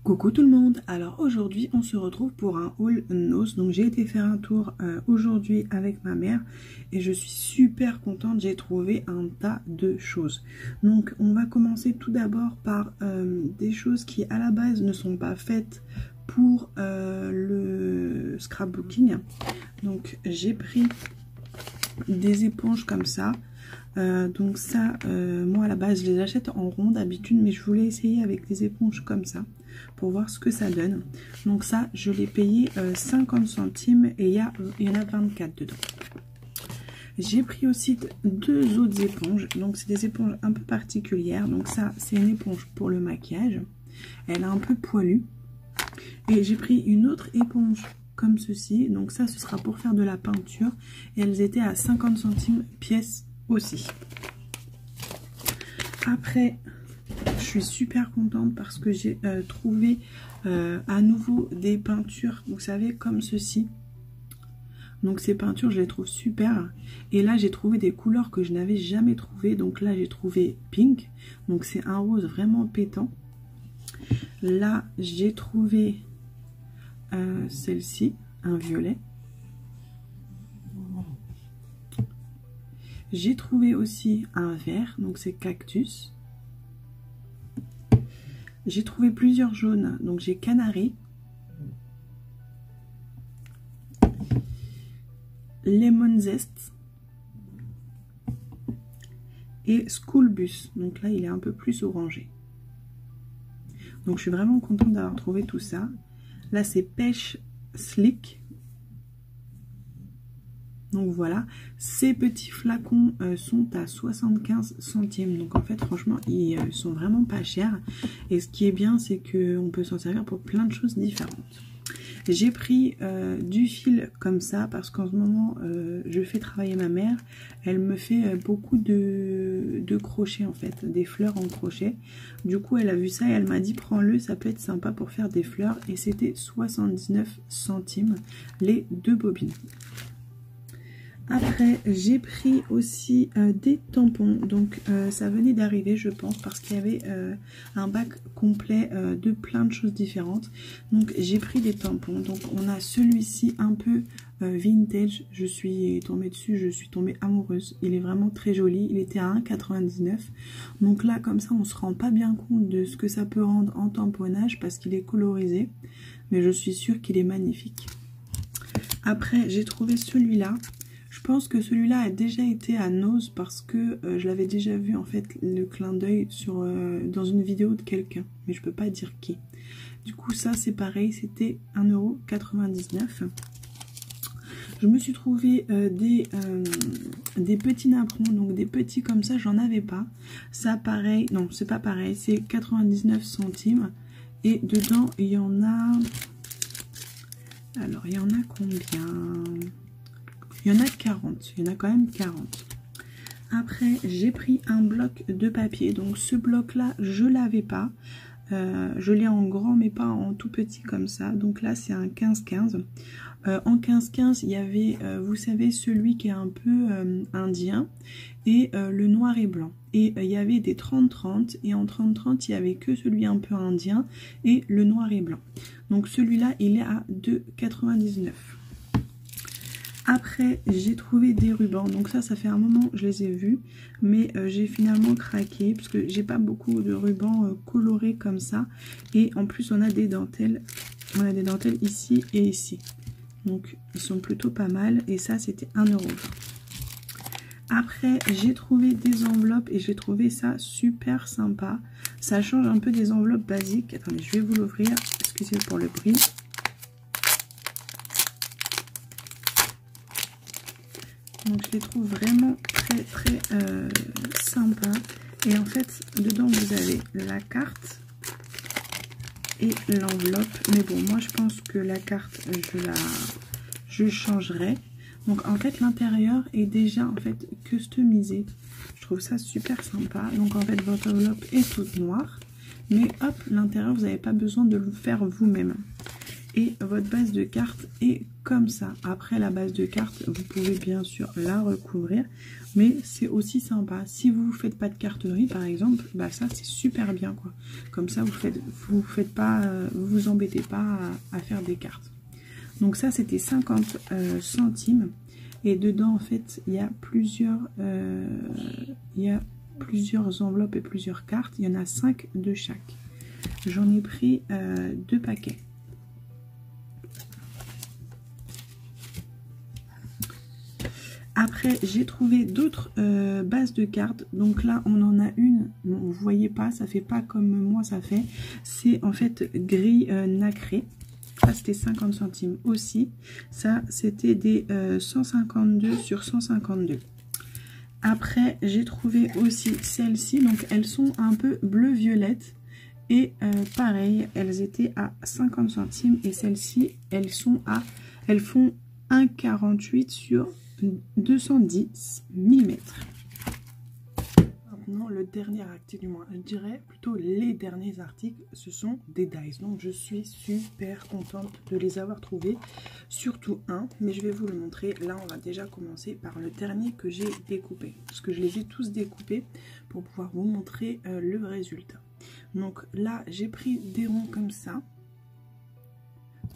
Coucou tout le monde, alors aujourd'hui on se retrouve pour un haul nose. Donc j'ai été faire un tour aujourd'hui avec ma mère et je suis super contente, j'ai trouvé un tas de choses. Donc on va commencer tout d'abord par des choses qui à la base ne sont pas faites pour le scrapbooking. Donc j'ai pris des éponges comme ça. Donc ça, moi à la base je les achète en rond d'habitude, mais je voulais essayer avec des éponges comme ça pour voir ce que ça donne. Donc ça je l'ai payé 50 centimes et il y en a 24 dedans. J'ai pris aussi deux autres éponges, donc c'est des éponges un peu particulières. Donc ça c'est une éponge pour le maquillage, elle est un peu poilue. Et j'ai pris une autre éponge comme ceci, donc ça ce sera pour faire de la peinture et elles étaient à 50 centimes pièce aussi. Après je suis super contente parce que j'ai trouvé à nouveau des peintures, vous savez, comme ceci. Donc ces peintures je les trouve super, et là j'ai trouvé des couleurs que je n'avais jamais trouvées. Donc là j'ai trouvé pink, donc c'est un rose vraiment pétant. Là j'ai trouvé celle-ci, un violet. J'ai trouvé aussi un vert, donc c'est cactus. J'ai trouvé plusieurs jaunes, donc j'ai canari, lemon zest et school bus. Donc là il est un peu plus orangé. Donc je suis vraiment contente d'avoir trouvé tout ça. Là c'est pêche slick. Donc voilà, ces petits flacons sont à 75 centimes. Donc en fait franchement ils sont vraiment pas chers. Et ce qui est bien c'est qu'on peut s'en servir pour plein de choses différentes. J'ai pris du fil comme ça parce qu'en ce moment je fais travailler ma mère. Elle me fait beaucoup de crochets en fait, des fleurs en crochet. Du coup elle a vu ça et elle m'a dit prends-le, ça peut être sympa pour faire des fleurs. Et c'était 79 centimes les deux bobines. Après j'ai pris aussi des tampons, donc ça venait d'arriver je pense parce qu'il y avait un bac complet de plein de choses différentes. Donc j'ai pris des tampons, donc on a celui-ci un peu vintage, je suis tombée dessus, je suis tombée amoureuse, il est vraiment très joli, il était à 1,99 €. Donc là comme ça on se rend pas bien compte de ce que ça peut rendre en tamponnage parce qu'il est colorisé, mais je suis sûre qu'il est magnifique. Après j'ai trouvé celui-là. Je pense que celui-là a déjà été à Nose parce que je l'avais déjà vu en fait, le clin d'œil dans une vidéo de quelqu'un, mais je peux pas dire qui. Du coup ça c'est pareil, c'était 1,99 €. Je me suis trouvé des petits napperons, donc des petits comme ça, j'en avais pas. Ça pareil, non c'est pas pareil, c'est 99 centimes. Et dedans il y en a... Alors il y en a combien ? Il y en a 40, il y en a quand même 40. Après, j'ai pris un bloc de papier. Donc ce bloc-là, je l'avais pas. Je l'ai en grand, mais pas en tout petit comme ça. Donc là, c'est un 15-15. En 15-15, il y avait, vous savez, celui qui est un peu indien et le noir et blanc. Et il y avait des 30-30 et en 30-30, il n'y avait que celui un peu indien et le noir et blanc. Donc celui-là, il est à 2,99 €. Après j'ai trouvé des rubans, donc ça fait un moment que je les ai vus, mais j'ai finalement craqué parce que j'ai pas beaucoup de rubans colorés comme ça, et en plus on a des dentelles ici et ici, donc ils sont plutôt pas mal, et ça c'était 1 €. Après j'ai trouvé des enveloppes et j'ai trouvé ça super sympa, ça change un peu des enveloppes basiques. Attendez, je vais vous l'ouvrir, excusez pour le prix. Donc je les trouve vraiment très sympa. Et en fait dedans vous avez la carte et l'enveloppe. Mais bon, moi je pense que la carte je changerai. Donc en fait l'intérieur est déjà en fait customisé. Je trouve ça super sympa. Donc en fait votre enveloppe est toute noire, mais hop, l'intérieur vous n'avez pas besoin de le faire vous-même. Et votre base de carte est comme ça. Après la base de cartes, vous pouvez bien sûr la recouvrir, mais c'est aussi sympa. Si vous ne faites pas de cartonnerie par exemple, bah ça c'est super bien quoi. Comme ça vous vous embêtez pas à faire des cartes. Donc ça c'était 50 centimes et dedans en fait il y a plusieurs enveloppes et plusieurs cartes. Il y en a 5 de chaque. J'en ai pris 2 paquets. Après, j'ai trouvé d'autres bases de cartes. Donc là, on en a une. Bon, vous voyez pas, ça fait pas comme moi ça fait. C'est en fait gris nacré. Ça, c'était 50 centimes aussi. Ça, c'était des 152 sur 152. Après, j'ai trouvé aussi celles-ci. Donc, elles sont un peu bleu-violette. Et pareil, elles étaient à 50 centimes. Et celles-ci, elles font 1,48 sur 210 mm. Maintenant, le dernier article, du moins, je dirais plutôt les derniers articles, ce sont des dies. Donc, je suis super contente de les avoir trouvés, surtout un, mais je vais vous le montrer. Là, on va déjà commencer par le dernier que j'ai découpé, parce que je les ai tous découpés pour pouvoir vous montrer le résultat. Donc là, j'ai pris des ronds comme ça.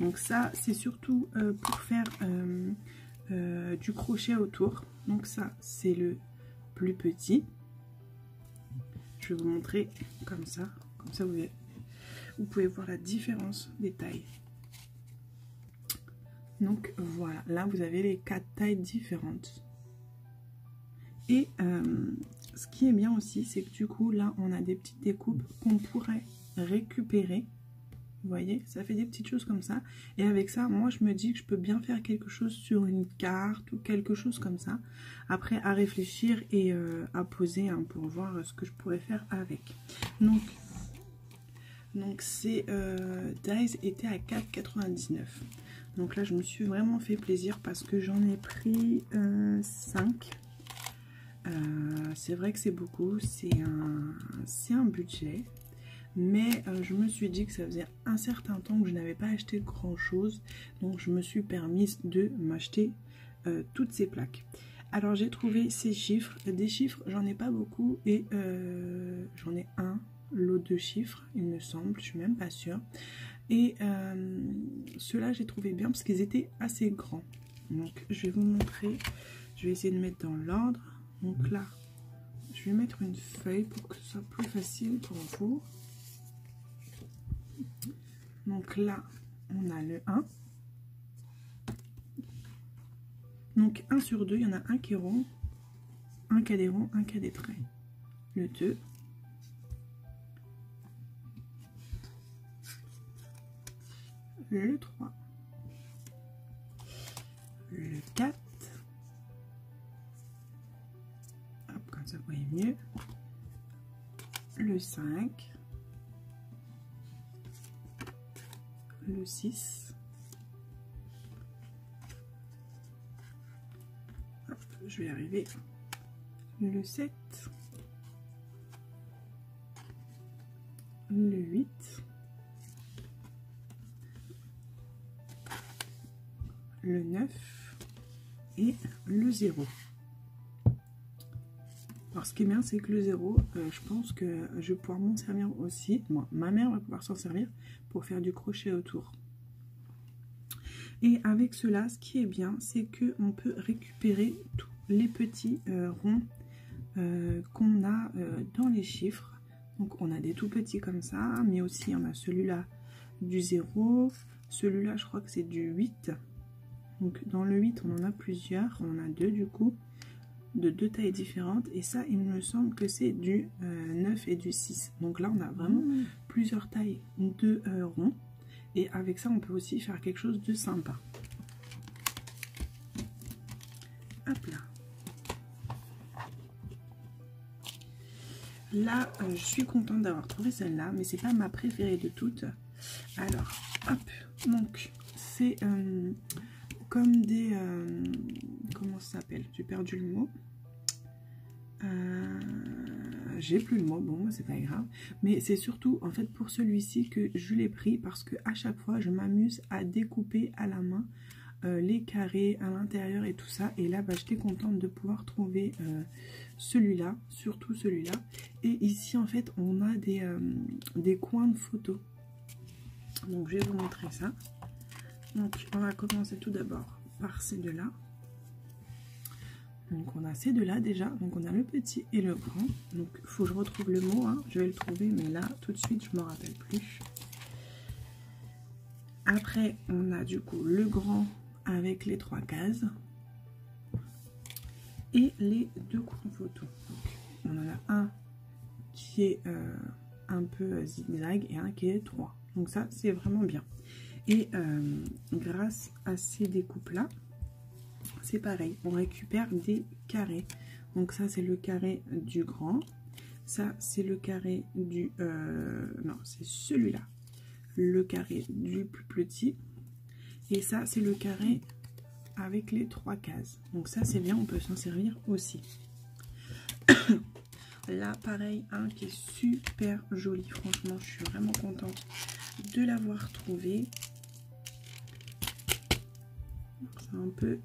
Donc ça, c'est surtout pour faire du crochet autour. Donc ça, c'est le plus petit. Je vais vous montrer comme ça vous pouvez voir la différence des tailles. Donc voilà, là vous avez les 4 tailles différentes. Et ce qui est bien aussi, c'est que du coup là on a des petites découpes qu'on pourrait récupérer. Vous voyez, ça fait des petites choses comme ça. Et avec ça, moi, je me dis que je peux bien faire quelque chose sur une carte ou quelque chose comme ça. Après, à réfléchir et à poser pour voir ce que je pourrais faire avec. Donc ces dies étaient à 4,99. Donc là, je me suis vraiment fait plaisir parce que j'en ai pris 5. C'est vrai que c'est beaucoup. C'est un budget. Mais je me suis dit que ça faisait un certain temps que je n'avais pas acheté grand chose. Donc je me suis permise de m'acheter toutes ces plaques. Alors j'ai trouvé ces chiffres. Des chiffres, j'en ai pas beaucoup. Et j'en ai un lot de chiffres, il me semble. Je suis même pas sûre. Et ceux-là, j'ai trouvé bien parce qu'ils étaient assez grands. Donc je vais vous montrer. Je vais essayer de mettre dans l'ordre. Donc là, je vais mettre une feuille pour que ce soit plus facile pour vous. Donc là, on a le 1. Donc 1 sur 2, il y en a un qui est rond, un qui a des ronds, un qui a des traits. Le 2. Le 3. Le 4. Hop, comme ça vous voyez mieux. Le 5. Le 6, hop, je vais arriver, le 7, le 8, le 9 et le 0. Alors ce qui est bien, c'est que le 0, je pense que je vais pouvoir m'en servir aussi. Moi, ma mère va pouvoir s'en servir pour faire du crochet autour. Et avec cela, ce qui est bien, c'est qu'on peut récupérer tous les petits ronds qu'on a dans les chiffres. Donc on a des tout petits comme ça, mais aussi on a celui-là du 0. Celui-là, je crois que c'est du 8. Donc dans le 8, on en a plusieurs. On en a 2 du coup, de 2 tailles différentes. Et ça, il me semble que c'est du 9 et du 6. Donc là, on a vraiment plusieurs tailles de ronds. Et avec ça, on peut aussi faire quelque chose de sympa. Hop là. Là, je suis contente d'avoir trouvé celle-là, mais c'est pas ma préférée de toutes. Alors, hop. Donc, c'est comme des... comment ça s'appelle? J'ai perdu le mot. J'ai plus le mot, bon c'est pas grave, mais c'est surtout en fait pour celui-ci que je l'ai pris parce que à chaque fois je m'amuse à découper à la main les carrés à l'intérieur et tout ça. Et là, bah, j'étais contente de pouvoir trouver celui-là, surtout celui-là. Et ici, en fait, on a des coins de photos. Donc, je vais vous montrer ça. Donc, on va commencer tout d'abord par ces deux-là. Donc, on a ces deux-là déjà. Donc, on a le petit et le grand. Donc, il faut que je retrouve le mot. Hein. Je vais le trouver, mais là, tout de suite, je ne me rappelle plus. Après, on a du coup le grand avec les 3 cases. Et les 2 coins photos. Donc, on en a un qui est un peu zigzag et un qui est 3. Donc, ça, c'est vraiment bien. Et grâce à ces découpes-là, c'est pareil, on récupère des carrés. Donc ça, c'est le carré du grand. Ça, c'est le carré du... non, c'est celui-là. Le carré du plus petit. Et ça, c'est le carré avec les 3 cases. Donc ça, c'est bien, on peut s'en servir aussi. Là, pareil, un qui est super joli. Franchement, je suis vraiment contente de l'avoir trouvé. C'est un peu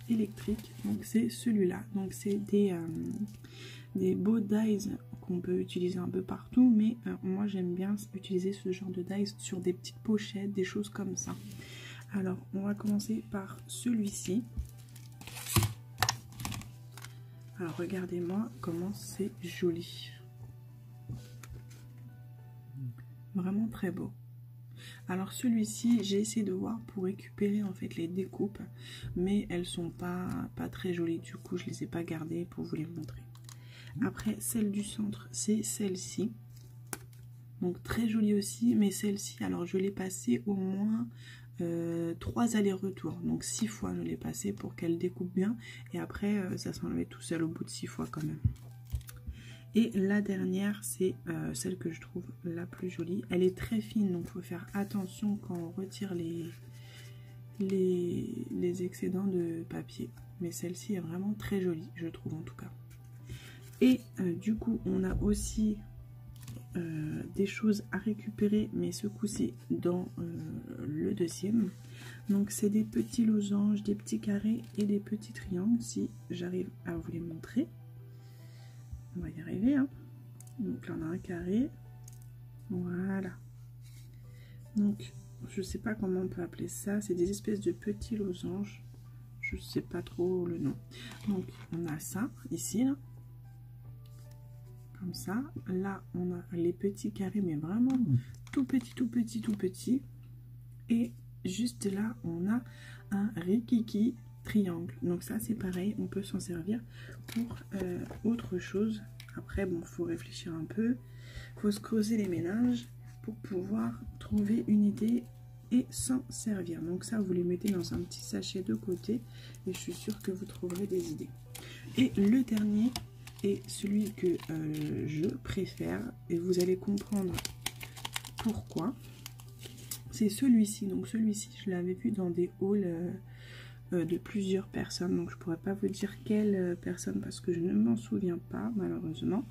électrique, donc c'est celui-là. Donc c'est des beaux dies qu'on peut utiliser un peu partout, mais moi j'aime bien utiliser ce genre de dies sur des petites pochettes, des choses comme ça. Alors on va commencer par celui-ci. Alors regardez-moi comment c'est joli, vraiment très beau. Alors celui-ci, j'ai essayé de voir pour récupérer en fait les découpes, mais elles sont pas très jolies, du coup je les ai pas gardées pour vous les montrer. Après celle du centre, c'est celle-ci, donc très jolie aussi, mais celle-ci, alors je l'ai passée au moins 3 allers-retours, donc 6 fois je l'ai passée pour qu'elle découpe bien, et après ça s'enlevait tout seul au bout de 6 fois quand même. Et la dernière, c'est celle que je trouve la plus jolie. Elle est très fine, donc il faut faire attention quand on retire les excédents de papier. Mais celle-ci est vraiment très jolie, je trouve en tout cas. Et du coup, on a aussi des choses à récupérer, mais ce coup-ci dans le deuxième. Donc c'est des petits losanges, des petits carrés et des petits triangles, si j'arrive à vous les montrer. On va y arriver, hein. Donc là on a un carré, voilà. Donc je sais pas comment on peut appeler ça, c'est des espèces de petits losanges, je sais pas trop le nom. Donc on a ça ici là, comme ça. Là on a les petits carrés, mais vraiment tout petit, tout petit, tout petit. Et juste là on a un rikiki triangle. Donc ça c'est pareil, on peut s'en servir pour autre chose. Après bon, faut réfléchir un peu, faut se creuser les méninges pour pouvoir trouver une idée et s'en servir. Donc ça vous les mettez dans un petit sachet de côté et je suis sûre que vous trouverez des idées. Et le dernier est celui que je préfère et vous allez comprendre pourquoi. C'est celui-ci. Donc celui-ci je l'avais vu dans des hauls de plusieurs personnes, donc je pourrais pas vous dire quelle personne parce que je ne m'en souviens pas malheureusement,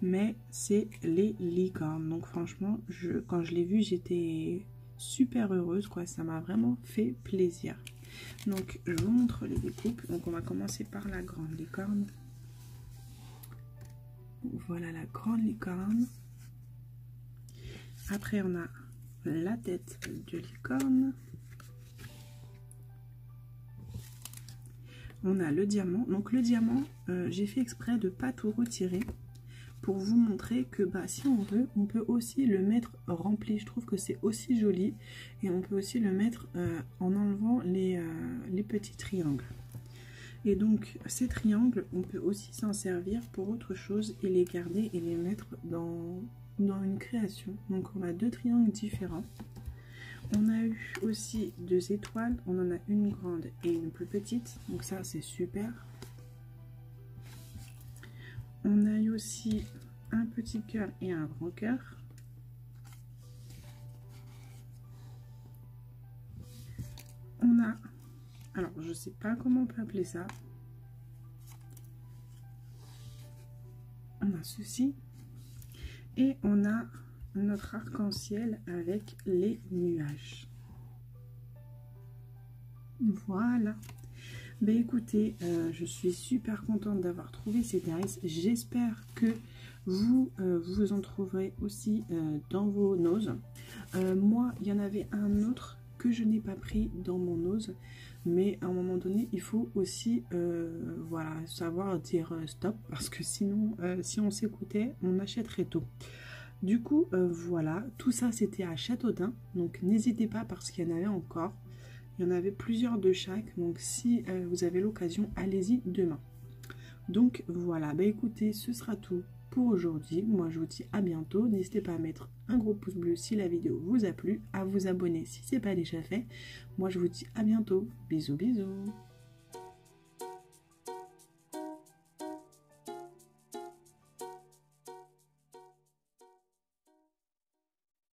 mais c'est les licornes. Donc franchement, quand je l'ai vu, j'étais super heureuse quoi, ça m'a vraiment fait plaisir. Donc je vous montre les découpes. Donc on va commencer par la grande licorne. Voilà la grande licorne. Après on a la tête de licorne. On a le diamant. Donc le diamant, j'ai fait exprès de ne pas tout retirer pour vous montrer que bah, si on veut, on peut aussi le mettre rempli. Je trouve que c'est aussi joli. Et on peut aussi le mettre en enlevant les petits triangles. Et donc ces triangles, on peut aussi s'en servir pour autre chose et les garder et les mettre dans une création. Donc on a 2 triangles différents. On a eu aussi 2 étoiles, on en a une grande et une plus petite, donc ça c'est super. On a eu aussi un petit cœur et un grand cœur. On a, alors je sais pas comment on peut appeler ça. On a ceci et on a notre arc-en-ciel avec les nuages. Voilà. Ben écoutez, je suis super contente d'avoir trouvé ces dies. J'espère que vous en trouverez aussi dans vos noses. Moi, il y en avait un autre que je n'ai pas pris dans mon nose, mais à un moment donné, il faut aussi voilà, savoir dire stop, parce que sinon, si on s'écoutait, on achèterait tout. Du coup, voilà, tout ça c'était à Châteaudun, donc n'hésitez pas parce qu'il y en avait encore. Il y en avait plusieurs de chaque, donc si vous avez l'occasion, allez-y demain. Donc voilà, bah écoutez, ce sera tout pour aujourd'hui. Moi je vous dis à bientôt. N'hésitez pas à mettre un gros pouce bleu si la vidéo vous a plu, à vous abonner si ce n'est pas déjà fait. Moi je vous dis à bientôt. Bisous bisous.